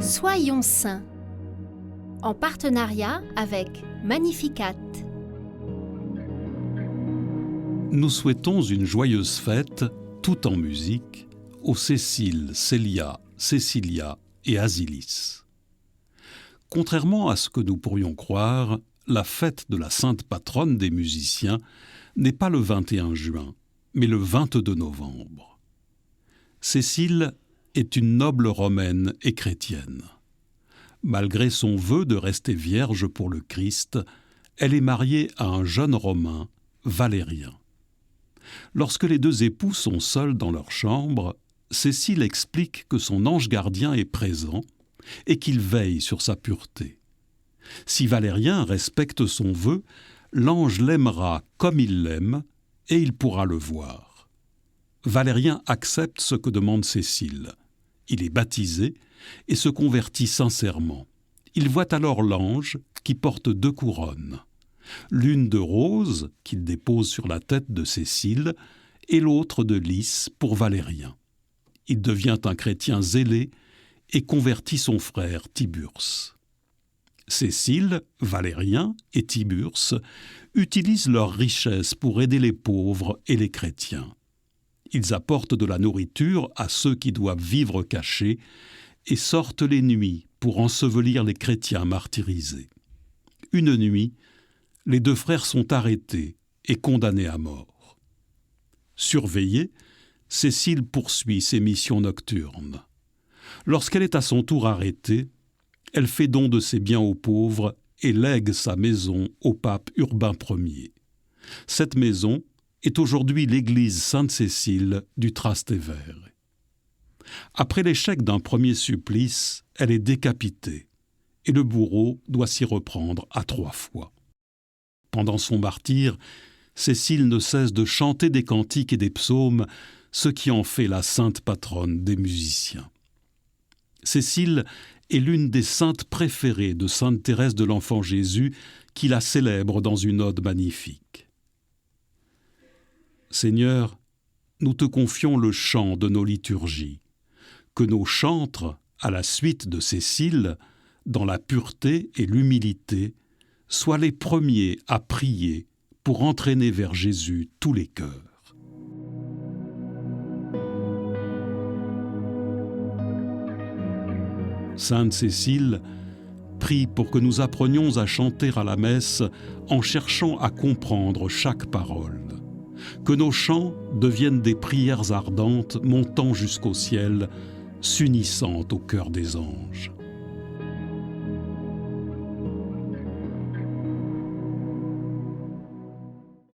Soyons saints, en partenariat avec Magnificat. Nous souhaitons une joyeuse fête, tout en musique, aux Cécile, Célia, Cécilia et Asilis. Contrairement à ce que nous pourrions croire, la fête de la sainte patronne des musiciens n'est pas le 21 juin, mais le 22 novembre. Cécile est une noble romaine et chrétienne. Malgré son vœu de rester vierge pour le Christ, elle est mariée à un jeune Romain, Valérien. Lorsque les deux époux sont seuls dans leur chambre, Cécile explique que son ange gardien est présent et qu'il veille sur sa pureté. Si Valérien respecte son vœu, l'ange l'aimera comme il l'aime et il pourra le voir. Valérien accepte ce que demande Cécile. Il est baptisé et se convertit sincèrement. Il voit alors l'ange qui porte 2 couronnes, l'une de rose qu'il dépose sur la tête de Cécile et l'autre de lys pour Valérien. Il devient un chrétien zélé et convertit son frère Tiburce. Cécile, Valérien et Tiburce utilisent leurs richesses pour aider les pauvres et les chrétiens. Ils apportent de la nourriture à ceux qui doivent vivre cachés et sortent les nuits pour ensevelir les chrétiens martyrisés. Une nuit, les 2 frères sont arrêtés et condamnés à mort. Surveillée, Cécile poursuit ses missions nocturnes. Lorsqu'elle est à son tour arrêtée, elle fait don de ses biens aux pauvres et lègue sa maison au pape Urbain Ier. Cette maison est aujourd'hui l'église Sainte-Cécile du Trastevere. Après l'échec d'un premier supplice, elle est décapitée et le bourreau doit s'y reprendre à 3 fois. Pendant son martyre, Cécile ne cesse de chanter des cantiques et des psaumes, ce qui en fait la sainte patronne des musiciens. Cécile est l'une des saintes préférées de sainte Thérèse de l'Enfant Jésus, qui la célèbre dans une ode magnifique. Seigneur, nous te confions le chant de nos liturgies, que nos chantres, à la suite de Cécile, dans la pureté et l'humilité, soient les premiers à prier pour entraîner vers Jésus tous les cœurs. Sainte Cécile, prie pour que nous apprenions à chanter à la messe en cherchant à comprendre chaque parole. Que nos chants deviennent des prières ardentes montant jusqu'au ciel, s'unissant au cœur des anges.